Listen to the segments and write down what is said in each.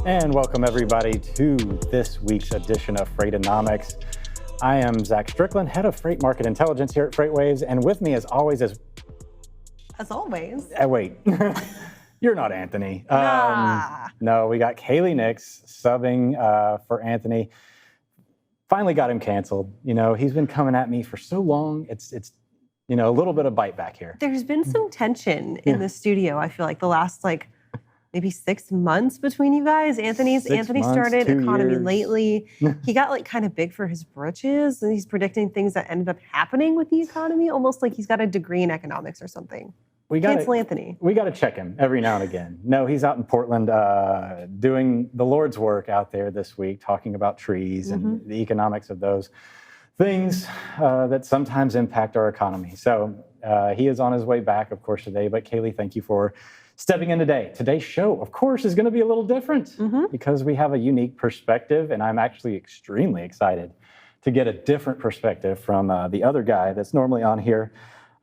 And welcome everybody to this week's edition of Freightonomics. I am Zach Strickland, head of freight market intelligence here at FreightWaves, and with me as always is... As always. Wait, you're not Anthony. Nah. No, we got Kaylee Nix subbing for Anthony. Finally got him canceled. You know, he's been coming at me for so long. It's you know, a little bit of bite back here. There's been some tension in the studio, I feel like, the last maybe 6 months between you guys. Anthony started Economy Lately. He got kind of big for his britches, and he's predicting things that ended up happening with the economy, almost like he's got a degree in economics or something. Cancel Anthony. We got to check him every now and again. No, he's out in Portland doing the Lord's work out there this week, talking about trees and the economics of those things that sometimes impact our economy. So he is on his way back, of course, today. But Kaylee, thank you for stepping in today. Today's show, of course, is going to be a little different because we have a unique perspective, and I'm actually extremely excited to get a different perspective from the other guy that's normally on here,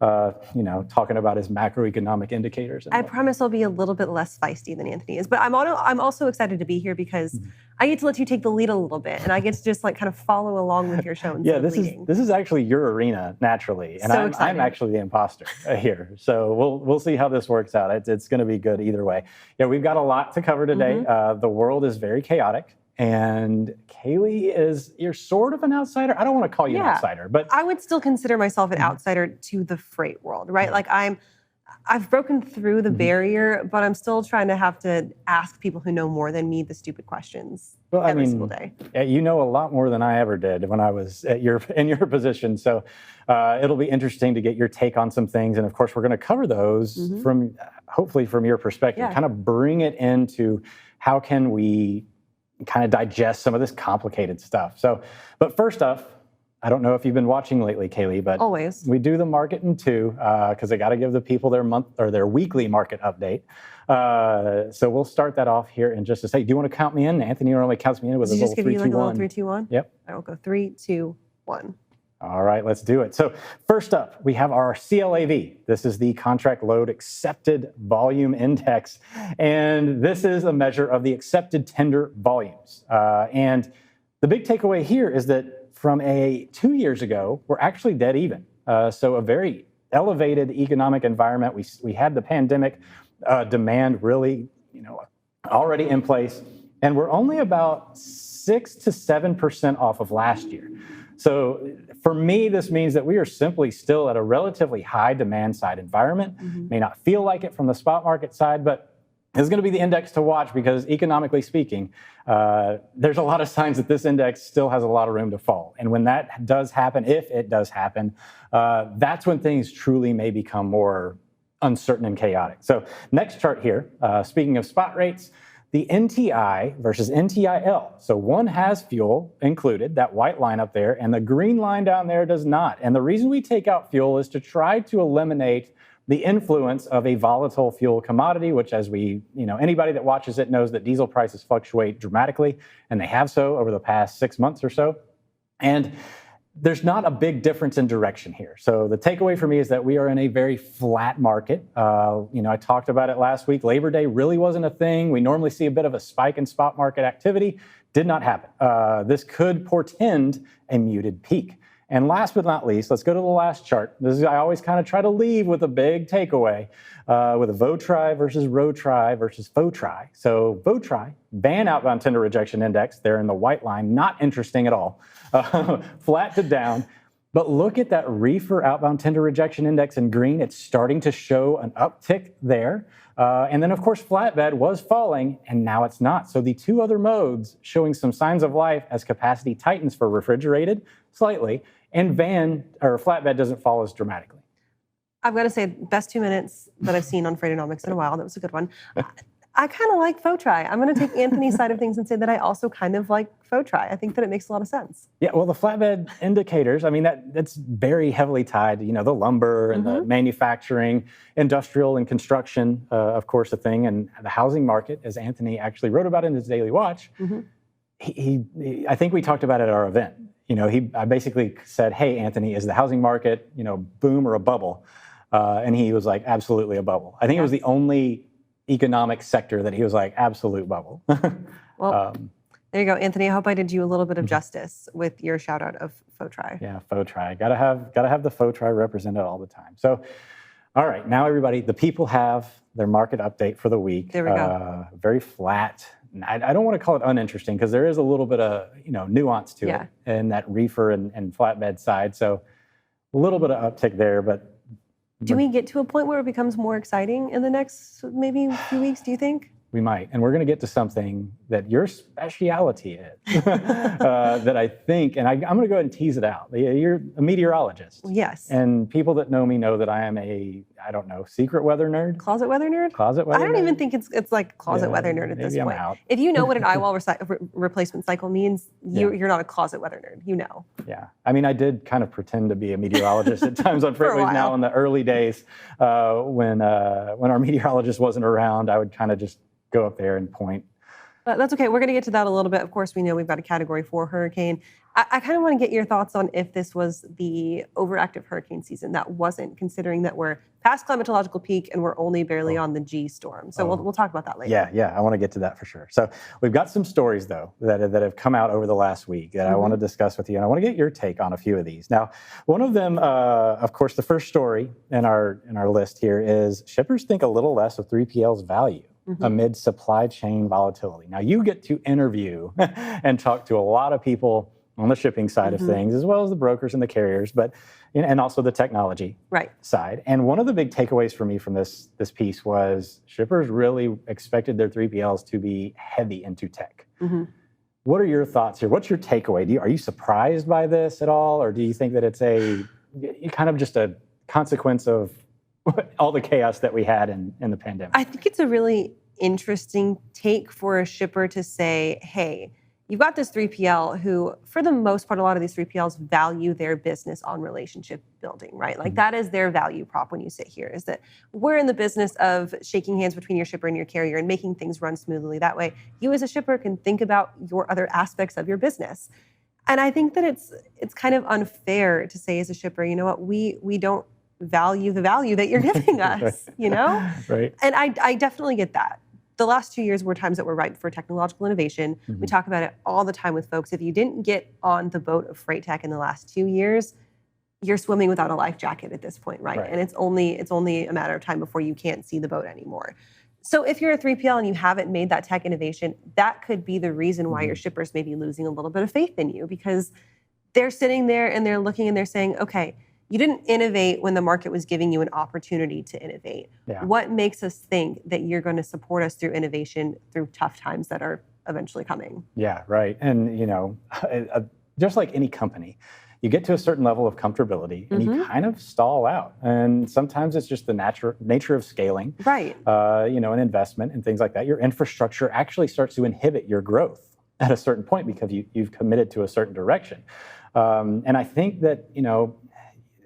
you know, talking about his macroeconomic indicators. I promise I'll be a little bit less feisty than Anthony is, but I'm also excited to be here because I get to let you take the lead a little bit, and I get to just kind of follow along with your show instead of leading. This is actually your arena naturally, and I'm actually the imposter here. So we'll see how this works out. It's going to be good either way. Yeah, we've got a lot to cover today. The world is very chaotic. And Kaylee you're sort of an outsider. I don't want to call you an outsider, but I would still consider myself an outsider to the freight world, right? Like I've broken through the barrier, but I'm still trying to have to ask people who know more than me the stupid questions every single day. You know a lot more than I ever did when I was in your position. So it'll be interesting to get your take on some things. And of course, we're going to cover those hopefully from your perspective, kind of bring it into how can we kind of digest some of this complicated stuff. So, but first off, I don't know if you've been watching lately, Kaylee, but always we do the market in two because I got to give the people their month or their weekly market update. So we'll start that off here in just a second. Do you want to count me in? Anthony normally counts me in with a little 3, 2, 1. Just give you a little 3, 2, 1? Yep. I will go 3, 2, 1. All right, let's do it. So first up, we have our CLAV. This is the Contract Load Accepted Volume Index. And this is a measure of the accepted tender volumes. And the big takeaway here is that from 2 years ago, we're actually dead even. So a very elevated economic environment. We had the pandemic demand really, already in place. And we're only about 6 to 7% off of last year. So for me, this means that we are simply still at a relatively high demand side environment. May not feel like it from the spot market side, but it's going to be the index to watch because economically speaking, there's a lot of signs that this index still has a lot of room to fall. And when that does happen, if it does happen, that's when things truly may become more uncertain and chaotic. So next chart here, speaking of spot rates, the NTI versus NTIL. So one has fuel included, that white line up there, and the green line down there does not. And the reason we take out fuel is to try to eliminate the influence of a volatile fuel commodity, which as anybody that watches it knows that diesel prices fluctuate dramatically, and they have so over the past 6 months or so. And there's not a big difference in direction here. So the takeaway for me is that we are in a very flat market. I talked about it last week. Labor Day really wasn't a thing. We normally see a bit of a spike in spot market activity. Did not happen. This could portend a muted peak. And last but not least, let's go to the last chart. I always kind of try to leave with a big takeaway with a VOTRI versus ROTRI versus FOTRI. So VOTRI, Van Outbound Tender Rejection Index, there in the white line, not interesting at all. Flat to down. But look at that reefer outbound tender rejection index in green. It's starting to show an uptick there. And then, of course, flatbed was falling, and now it's not. So the two other modes showing some signs of life as capacity tightens for refrigerated slightly, and van or flatbed doesn't fall as dramatically. I've got to say, best 2 minutes that I've seen on Freightonomics in a while. That was a good one. I kind of like FOTRI. I'm going to take Anthony's side of things and say that I also kind of like FOTRI. I think that it makes a lot of sense. Yeah, well, the flatbed indicators, that's very heavily tied to, the lumber and the manufacturing, industrial and construction, of course, a thing. And the housing market, as Anthony actually wrote about in his Daily Watch, I think we talked about it at our event. I basically said, hey, Anthony, is the housing market, boom or a bubble? And he was like, absolutely a bubble. I think it was the only economic sector that he was like, absolute bubble. Well, there you go, Anthony. I hope I did you a little bit of justice with your shout out of FOTRI. Yeah, FOTRI. Gotta have the FOTRI represented all the time. So, all right, now everybody, the people have their market update for the week. There we go. Very flat. I don't want to call it uninteresting because there is a little bit of nuance to it in that reefer and flatbed side. So a little bit of uptick there, but do we get to a point where it becomes more exciting in the next maybe few weeks, do you think? We might. And we're going to get to something that your specialty is that I think, and I'm going to go ahead and tease it out. You're a meteorologist. Yes. And people that know me know that I am secret weather nerd. Closet weather nerd? Closet weather I don't nerd? even think it's like closet weather nerd at this maybe point. I'm out. If you know what an eye wall replacement cycle means, you're not a closet weather nerd. You know. Yeah. I mean, I did kind of pretend to be a meteorologist at times on Freightways Now in the early days when our meteorologist wasn't around. I would kind of just go up there and point. But that's okay. We're going to get to that a little bit. Of course, we know we've got a Category 4 hurricane. I kind of want to get your thoughts on if this was the overactive hurricane season that wasn't, considering that we're past climatological peak and we're only barely on the G storm. So we'll talk about that later. Yeah, I want to get to that for sure. So we've got some stories, though, that have come out over the last week that I want to discuss with you. And I want to get your take on a few of these. Now, one of them, of course, the first story in our list here is shippers think a little less of 3PL's value amid supply chain volatility. Now, you get to interview and talk to a lot of people on the shipping side of things, as well as the brokers and the carriers, and also the technology side. And one of the big takeaways for me from this piece was shippers really expected their 3PLs to be heavy into tech. What are your thoughts here? What's your takeaway? Are you surprised by this at all? Or do you think that it's kind of just a consequence of all the chaos that we had in the pandemic? I think it's a really interesting take for a shipper to say, hey, you've got this 3PL who, for the most part, a lot of these 3PLs value their business on relationship building, right? Like that is their value prop when you sit here, is that we're in the business of shaking hands between your shipper and your carrier and making things run smoothly. That way, you as a shipper can think about your other aspects of your business. And I think that it's kind of unfair to say as a shipper, you know what, we don't value the value that you're giving us, Right. And I definitely get that. The last 2 years were times that were ripe for technological innovation. We talk about it all the time with folks. If you didn't get on the boat of freight tech in the last 2 years, you're swimming without a life jacket at this point, right? And it's only a matter of time before you can't see the boat anymore. So if you're a 3PL and you haven't made that tech innovation, that could be the reason why your shippers may be losing a little bit of faith in you, because they're sitting there and they're looking and they're saying, okay, you didn't innovate when the market was giving you an opportunity to innovate. Yeah. What makes us think that you're going to support us through innovation through tough times that are eventually coming? Yeah, right. And, just like any company, you get to a certain level of comfortability and you kind of stall out. And sometimes it's just the nature of scaling, right? An investment and things like that. Your infrastructure actually starts to inhibit your growth at a certain point because you've committed to a certain direction. And I think that,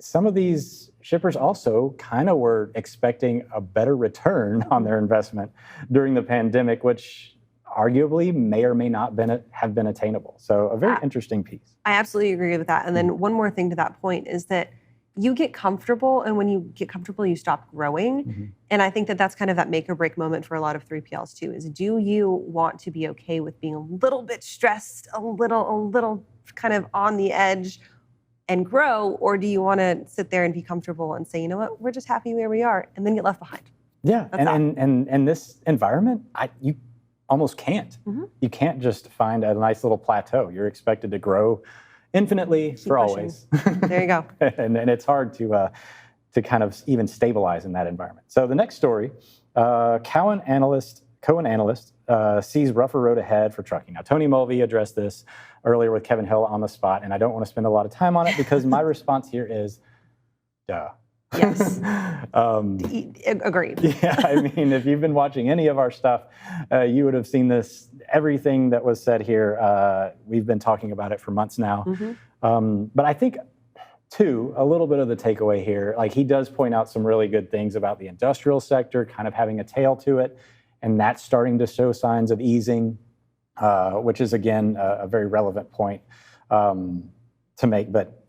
some of these shippers also kind of were expecting a better return on their investment during the pandemic, which arguably may or may not have been attainable. So a very interesting piece. I absolutely agree with that. And then one more thing to that point is that you get comfortable, and when you get comfortable, you stop growing. And I think that that's kind of that make or break moment for a lot of 3PLs too, is do you want to be okay with being a little bit stressed, a little kind of on the edge and grow, or do you want to sit there and be comfortable and say, you know what, we're just happy where we are, and then get left behind? Yeah, and this environment, you almost can't. You can't just find a nice little plateau. You're expected to grow infinitely for always. There you go. and it's hard to kind of even stabilize in that environment. So the next story, Cowen analyst sees rougher road ahead for trucking. Now, Tony Mulvey addressed this earlier with Kevin Hill on the spot, and I don't want to spend a lot of time on it because my response here is, duh. Yes. Agreed. Yeah, I mean, if you've been watching any of our stuff, you would have seen this. Everything that was said here, we've been talking about it for months now. But I think, too, a little bit of the takeaway here, like he does point out some really good things about the industrial sector kind of having a tail to it, and that's starting to show signs of easing, which is, again, a very relevant point to make. But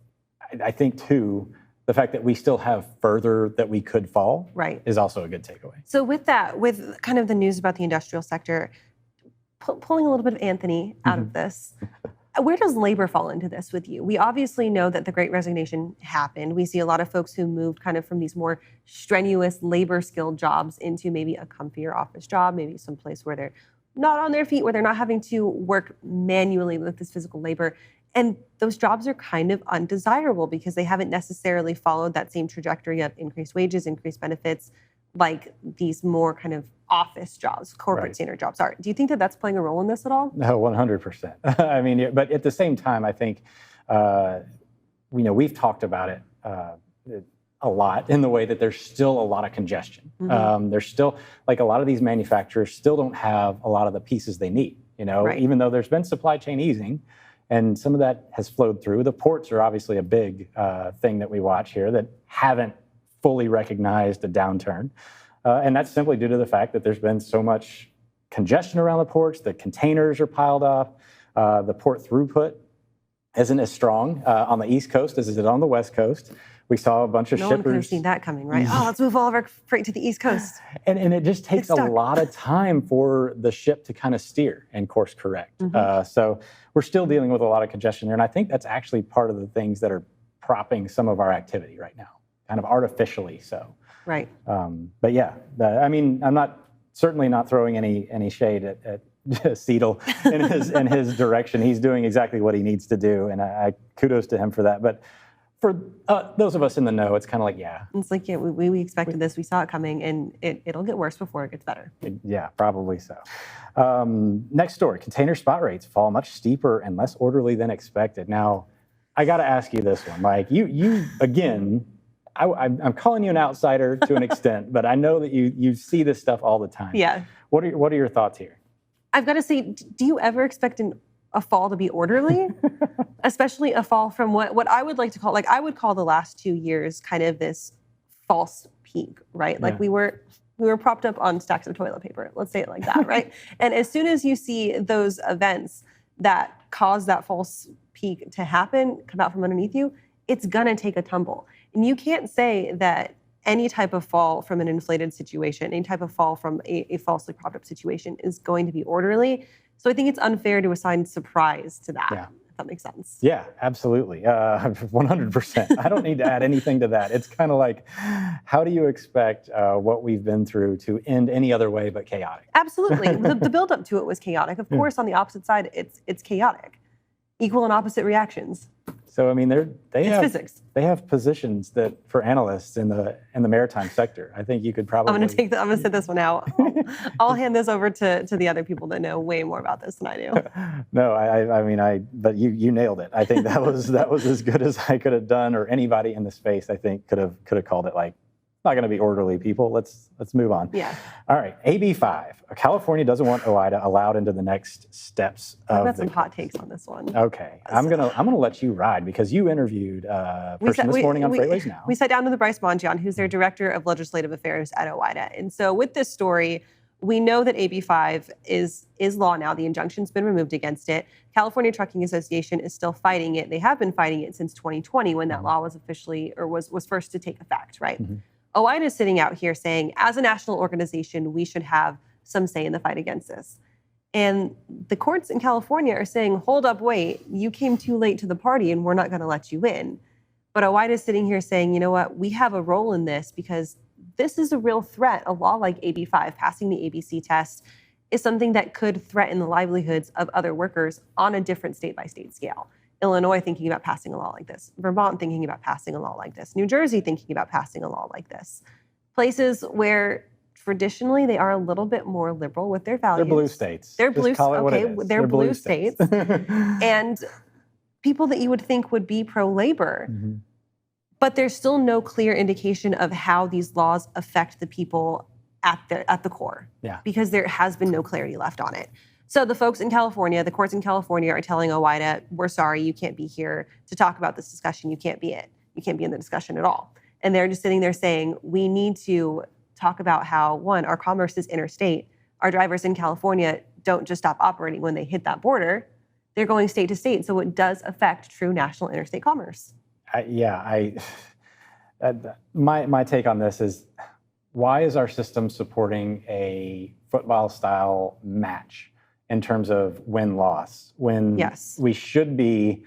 I think, too, the fact that we still have further that we could fall is also a good takeaway. So with that, with kind of the news about the industrial sector, pulling a little bit of Anthony out of this, where does labor fall into this with you? We obviously know that the Great Resignation happened. We see a lot of folks who moved kind of from these more strenuous labor-skilled jobs into maybe a comfier office job, maybe someplace where they're not on their feet, where they're not having to work manually with this physical labor. And those jobs are kind of undesirable because they haven't necessarily followed that same trajectory of increased wages, increased benefits, like these more kind of office jobs, corporate standard jobs are. Do you think that that's playing a role in this at all? No, 100%. I mean, but at the same time, I think, we've talked about it a lot in the way that there's still a lot of congestion. There's still, like, a lot of these manufacturers still don't have a lot of the pieces they need, even though there's been supply chain easing. And some of that has flowed through. The ports are obviously a big thing that we watch here that haven't fully recognized a downturn. And that's simply due to the fact that there's been so much congestion around the ports. The containers are piled up. The port throughput isn't as strong on the East Coast as it is on the West Coast. We saw a bunch of shippers. No one could have seen that coming, right? Oh, let's move all of our freight to the East Coast. And it just takes a lot of time for the ship to kind of steer and course correct. So we're still dealing with a lot of congestion there. And I think that's actually part of the things that are propping some of our activity right now, kind of artificially so. Right. But yeah, I'm certainly not throwing any shade at Seidel in his direction. He's doing exactly what he needs to do, and I kudos to him for that. But for those of us in the know, it's kind of like, it's like, we expected this, we saw it coming, and it'll get worse before it gets better. Yeah, probably so. Next story: container spot rates fall much steeper and less orderly than expected. Now, I got to ask you this one, Mike. You again. I'm calling you an outsider to an extent, but I know that you see this stuff all the time. Yeah. What are your thoughts here? I've got to say, do you ever expect a fall to be orderly? Especially a fall from what I would like to call, I would call the last 2 years kind of this false peak, right? Like we were propped up on stacks of toilet paper. Let's say it like that, right? And as soon as you see those events that cause that false peak to happen, come out from underneath you, it's gonna take a tumble. And you can't say that any type of fall from an inflated situation, any type of fall from a falsely propped up situation is going to be orderly. So I think it's unfair to assign surprise to that, if that makes sense. Yeah, absolutely. 100%. I don't need to add anything to that. It's kind of like, how do you expect what we've been through to end any other way but chaotic? Absolutely. The buildup to it was chaotic. Of course, on the opposite side, it's chaotic. Equal and opposite reactions. So I mean, they have physics. They have positions that for analysts in the maritime sector. I think you could probably. I'm gonna sit this one out. I'll hand this over to the other people that know way more about this than I do. No, but you nailed it. I think that was as good as I could have done, or anybody in the space I think could have called it. Like, not going to be orderly, people. Let's move on. Yeah. All right. AB 5. California doesn't want OIDA allowed into the next steps. I've got some hot takes on this one. Okay. I'm gonna let you ride because you interviewed a person this morning on Freightways Now. We sat down with Bryce Mongion, who's their director of legislative affairs at OIDA. And so with this story, we know that AB 5 is law now. The injunction's been removed against it. California Trucking Association is still fighting it. They have been fighting it since 2020 when that law was officially, or was first to take effect, right? OIDA is sitting out here saying, as a national organization, we should have some say in the fight against this. And the courts in California are saying, hold up, wait, you came too late to the party and we're not going to let you in. But OIDA is sitting here saying, you know what, we have a role in this because this is a real threat. A law like AB 5, passing the ABC test, is something that could threaten the livelihoods of other workers on a different state-by-state scale. Illinois thinking about passing a law like this, Vermont thinking about passing a law like this, New Jersey thinking about passing a law like this. Places where traditionally they are a little bit more liberal with their values. They're blue states. They're blue, okay, they're blue states. And people that you would think would be pro-labor. But there's still no clear indication of how these laws affect the people at the core. Because there has been no clarity left on it. So the folks in California, the courts in California are telling OIDA, we're sorry, you can't be here to talk about this discussion. You can't be in the discussion at all. And they're just sitting there saying, we need to talk about how, one, our commerce is interstate. Our drivers in California don't just stop operating when they hit that border. They're going state to state. So it does affect true national interstate commerce. My take on this is, why is our system supporting a football-style match in terms of win-loss when we should be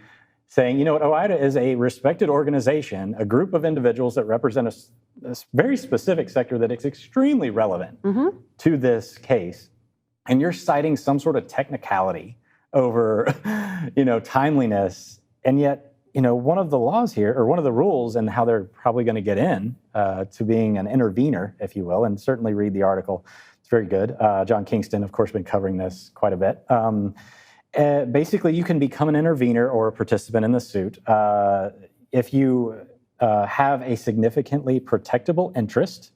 saying, you know what, OIDA is a respected organization, a group of individuals that represent a very specific sector that is extremely relevant to this case, and you're citing some sort of technicality over, timeliness, and yet, one of the laws here, or one of the rules, and how they're probably going to get in to being an intervener, if you will, and certainly read the article. It's very good. John Kingston, of course, been covering this quite a bit. Basically, you can become an intervener or a participant in the suit if you have a significantly protectable interest.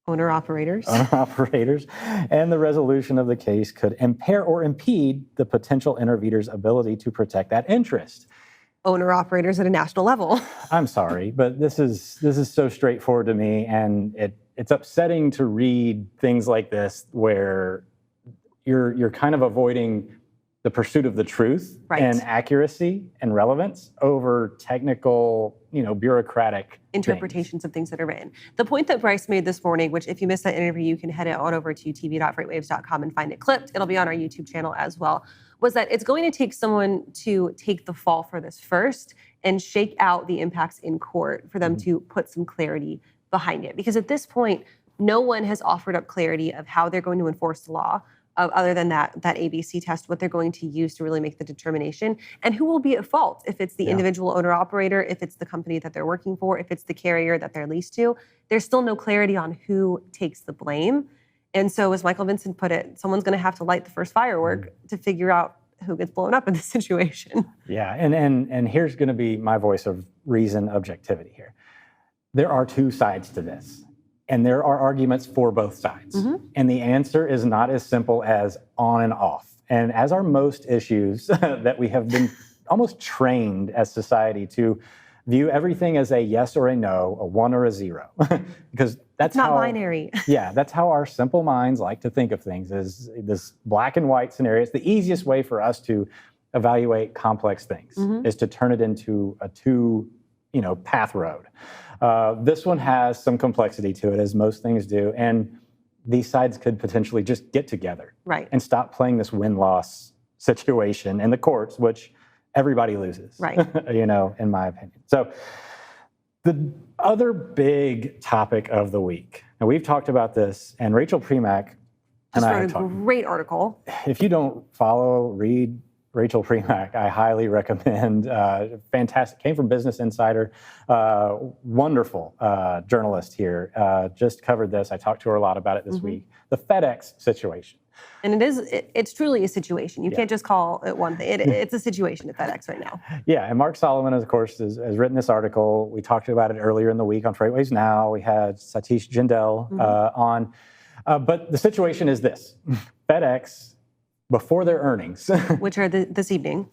Owner-operators, and the resolution of the case could impair or impede the potential intervener's ability to protect that interest. Owner-operators at a national level. I'm sorry, but this is so straightforward to me, and it's upsetting to read things like this where you're kind of avoiding the pursuit of the truth and accuracy and relevance over technical, bureaucratic interpretations of things that are written. The point that Bryce made this morning, which if you missed that interview, you can head on over to tv.freightwaves.com and find it clipped. It'll be on our YouTube channel as well, was that it's going to take someone to take the fall for this first and shake out the impacts in court for them to put some clarity behind it. Because at this point, no one has offered up clarity of how they're going to enforce the law, other than that ABC test, what they're going to use to really make the determination, and who will be at fault, if it's the individual owner-operator, if it's the company that they're working for, if it's the carrier that they're leased to. There's still no clarity on who takes the blame. And so, as Michael Vincent put it, someone's going to have to light the first firework to figure out who gets blown up in this situation. Yeah, and here's going to be my voice of reason, objectivity here. There are two sides to this. And there are arguments for both sides. And the answer is not as simple as on and off. And as are most issues that we have been almost trained as society to view everything as a yes or a no, a 1 or a 0. Because that's not binary. Yeah, that's how our simple minds like to think of things, is this black and white scenario. It's the easiest way for us to evaluate complex things, is to turn it into a path road. This one has some complexity to it, as most things do, and these sides could potentially just get together and stop playing this win-loss situation in the courts, which everybody loses, in my opinion. So the other big topic of the week, and we've talked about this, and Rachel Premack and I wrote a great article. If you don't read Rachel Premack, I highly recommend. Fantastic. Came from Business Insider. Wonderful journalist here. Just covered this. I talked to her a lot about it this week. The Fedex situation. And it's truly a situation. You can't just call it one thing. It's a situation at Fedex right now. Yeah, and Mark Solomon, of course, has written this article. We talked about it earlier in the week on Freightwaves Now. We had Satish Jindal on. But the situation is this. FedEx, before their earnings, which are this evening,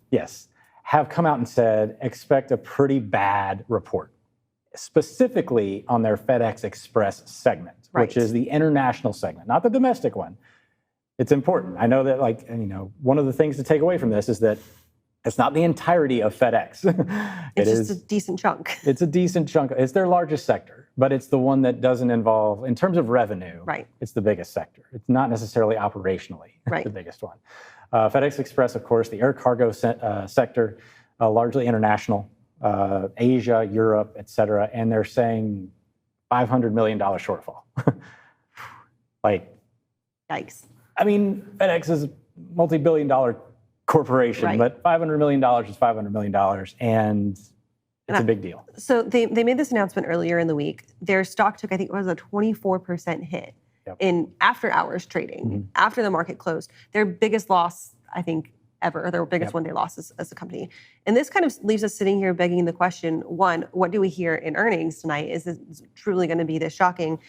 have come out and said, expect a pretty bad report, specifically on their Fedex Express segment, which is the international segment, not the domestic one. It's important. I know that, one of the things to take away from this is that it's not the entirety of FedEx. It's just a decent chunk. It's a decent chunk. It's their largest sector, but it's the one that doesn't involve, in terms of revenue, it's the biggest sector. It's not necessarily operationally the biggest one. FedEx Express, of course, the air cargo sector, largely international, Asia, Europe, et cetera, and they're saying $500 million shortfall. Yikes. I mean, FedEx is a multi-billion-dollar corporation, but $500 million is $500 million, and it's a big deal. So they made this announcement earlier in the week. Their stock took, I think it was a 24% hit in after-hours trading, after the market closed. Their biggest loss, I think, ever, or their biggest one-day loss as a company. And this kind of leaves us sitting here begging the question, one, what do we hear in earnings tonight? Is this truly going to be this shocking?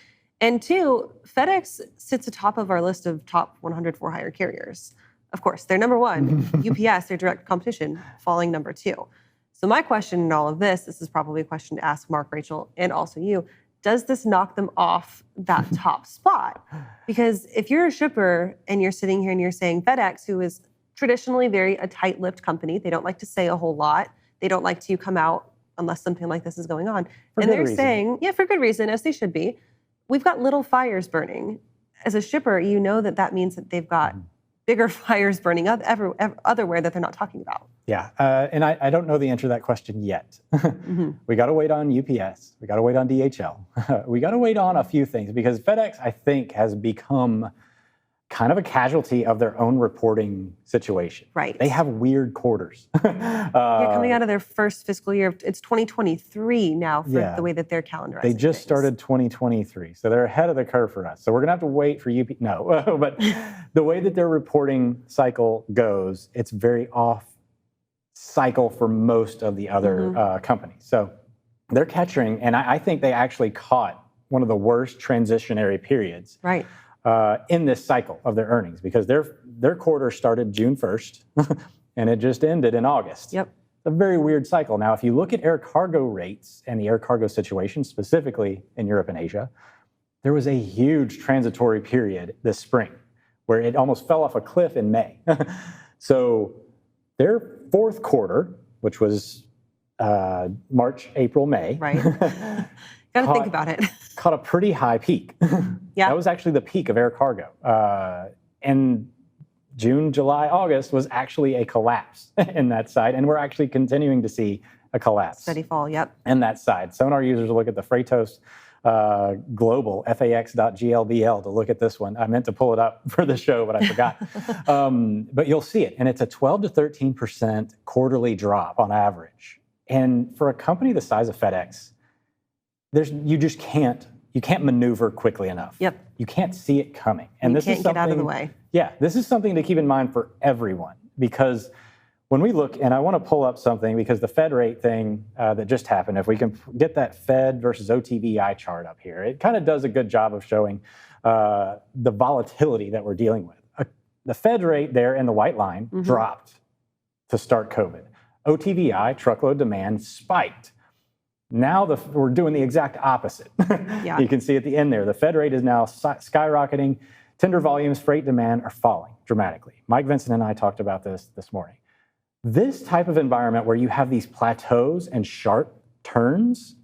And two, FedEx sits atop of our list of top 100 for-hire carriers. Of course, they're number one. UPS, their direct competition, falling number 2. So my question in all of this is probably a question to ask Mark, Rachel, and also you. Does this knock them off that top spot? Because if you're a shipper and you're sitting here and you're saying FedEx, who is traditionally a tight-lipped company, they don't like to say a whole lot. They don't like to come out unless something like this is going on. For and good they're reason. saying, yeah, for good reason, as they should be, we've got little fires burning. As a shipper, you know that means that they've got bigger fires burning otherwhere that they're not talking about. Yeah, and I don't know the answer to that question yet. We got to wait on UPS. We got to wait on DHL. We got to wait on a few things because FedEx, I think, has become kind of a casualty of their own reporting situation. Right. They have weird quarters. They're coming out of their first fiscal year. It's 2023 now for the way that they're calendarizing. They just started 2023, so they're ahead of the curve for us. So we're going to have to wait for No, but the way that their reporting cycle goes, it's very off cycle for most of the other companies. So they're catching, and I think they actually caught one of the worst transitionary periods. Right. In this cycle of their earnings, because their quarter started June 1st and it just ended in August. Yep. It's a very weird cycle. Now, if you look at air cargo rates and the air cargo situation, specifically in Europe and Asia, there was a huge transitory period this spring where it almost fell off a cliff in May. So their fourth quarter, which was March, April, May. Right. Got to think about it. Caught a pretty high peak. Yeah. That was actually the peak of air cargo. And June, July, August was actually a collapse in that side. And we're actually continuing to see a collapse. Steady fall, yep. In that side. Sonar users look at the Freightos global, fax.glbl, to look at this one. I meant to pull it up for the show, but I forgot. But you'll see it. And it's a 12 to 13% quarterly drop on average. And for a company the size of FedEx, you can't maneuver quickly enough. Yep. You can't see it coming. And you can't get out of the way. Yeah, this is something to keep in mind for everyone, because when we look, and I want to pull up something because the Fed rate thing that just happened, if we can get that Fed versus OTVI chart up here, it kind of does a good job of showing the volatility that we're dealing with. The Fed rate there in the white line dropped to start COVID. OTVI, truckload demand, spiked. Now we're doing the exact opposite. Yeah. You can see at the end there, the Fed rate is now skyrocketing. Tender volumes, freight demand are falling dramatically. Mike Vincent and I talked about this morning. This type of environment where you have these plateaus and sharp turns,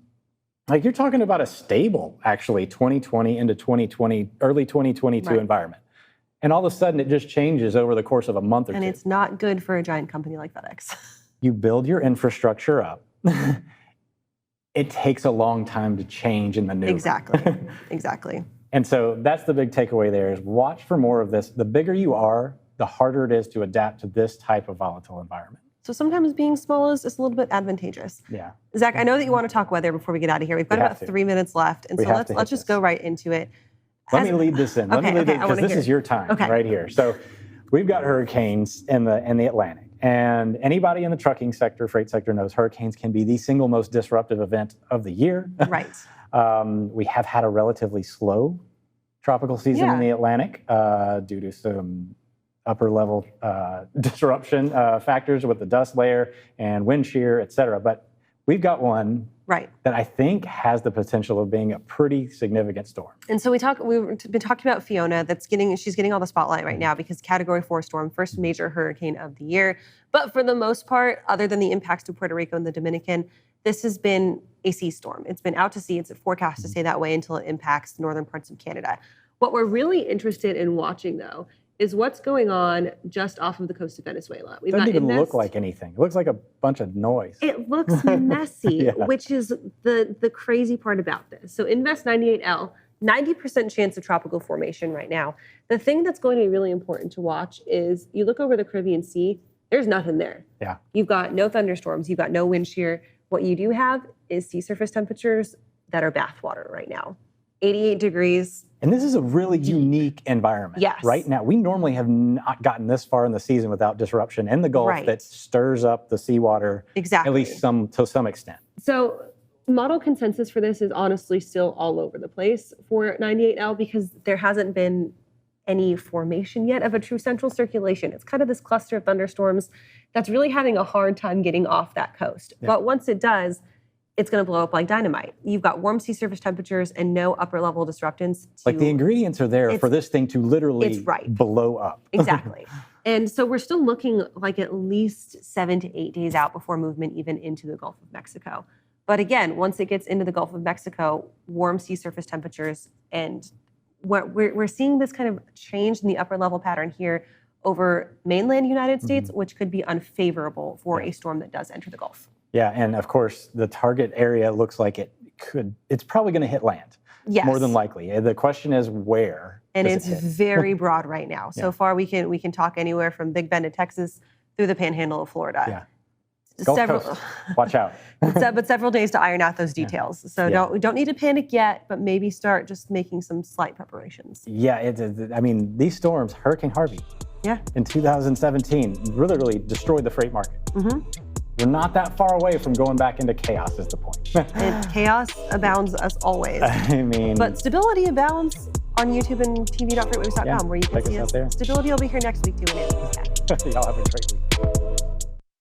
like you're talking about a stable, actually, 2020 into 2020, early 2022 environment. And all of a sudden it just changes over the course of a month or two. And it's not good for a giant company like FedEx. You build your infrastructure up. It takes a long time to change and maneuver. Exactly. And so that's the big takeaway there is watch for more of this. The bigger you are, the harder it is to adapt to this type of volatile environment. So sometimes being small is a little bit advantageous. Yeah. Zach, I know that you want to talk weather before we get out of here. We've got about 3 minutes left. And so let's just go right into it. Let me lead this in. Because this is your time right here. So we've got hurricanes in the Atlantic. And anybody in the trucking sector, freight sector knows hurricanes can be the single most disruptive event of the year. Right. We have had a relatively slow tropical season in the Atlantic due to some upper level disruption factors with the dust layer and wind shear, et cetera. But we've got one that I think has the potential of being a pretty significant storm. And so we've been talking about Fiona. She's getting all the spotlight right now because Category 4 storm, first major hurricane of the year. But for the most part, other than the impacts to Puerto Rico and the Dominican, this has been a sea storm. It's been out to sea. It's forecast to stay that way until it impacts northern parts of Canada. What we're really interested in watching, though, is what's going on just off of the coast of Venezuela. It doesn't even look like anything. It looks like a bunch of noise. It looks messy, which is the crazy part about this. So Invest 98L, 90% chance of tropical formation right now. The thing that's going to be really important to watch is you look over the Caribbean Sea, there's nothing there. Yeah. You've got no thunderstorms, you've got no wind shear. What you do have is sea surface temperatures that are bathwater right now. 88 degrees. And this is a really unique environment. Yes. Right now, we normally have not gotten this far in the season without disruption in the Gulf that stirs up the seawater, at least to some extent. So model consensus for this is honestly still all over the place for 98L because there hasn't been any formation yet of a true central circulation. It's kind of this cluster of thunderstorms that's really having a hard time getting off that coast. Yeah. But once it does, it's going to blow up like dynamite. You've got warm sea surface temperatures and no upper level disruptants. Like the ingredients are there for this thing to literally blow up. Exactly. And so we're still looking like at least 7 to 8 days out before movement even into the Gulf of Mexico. But again, once it gets into the Gulf of Mexico, warm sea surface temperatures, and we're seeing this kind of change in the upper level pattern here over mainland United States, which could be unfavorable for a storm that does enter the Gulf. Yeah, and of course, the target area looks like it's probably going to hit land. Yes. More than likely. The question is where. And it's very broad right now. So far, we can talk anywhere from Big Bend in Texas through the Panhandle of Florida. Yeah. Gulf Coast. Watch out. But several days to iron out those details. So don't need to panic yet, but maybe start just making some slight preparations. Yeah, I mean, these storms, Hurricane Harvey, in 2017, really destroyed the freight market. We're not that far away from going back into chaos is the point. And chaos abounds as always. I mean... But stability abounds on YouTube and tv.freightwaves.com where you can see us. Stability will be here next week too. Y'all have a great week.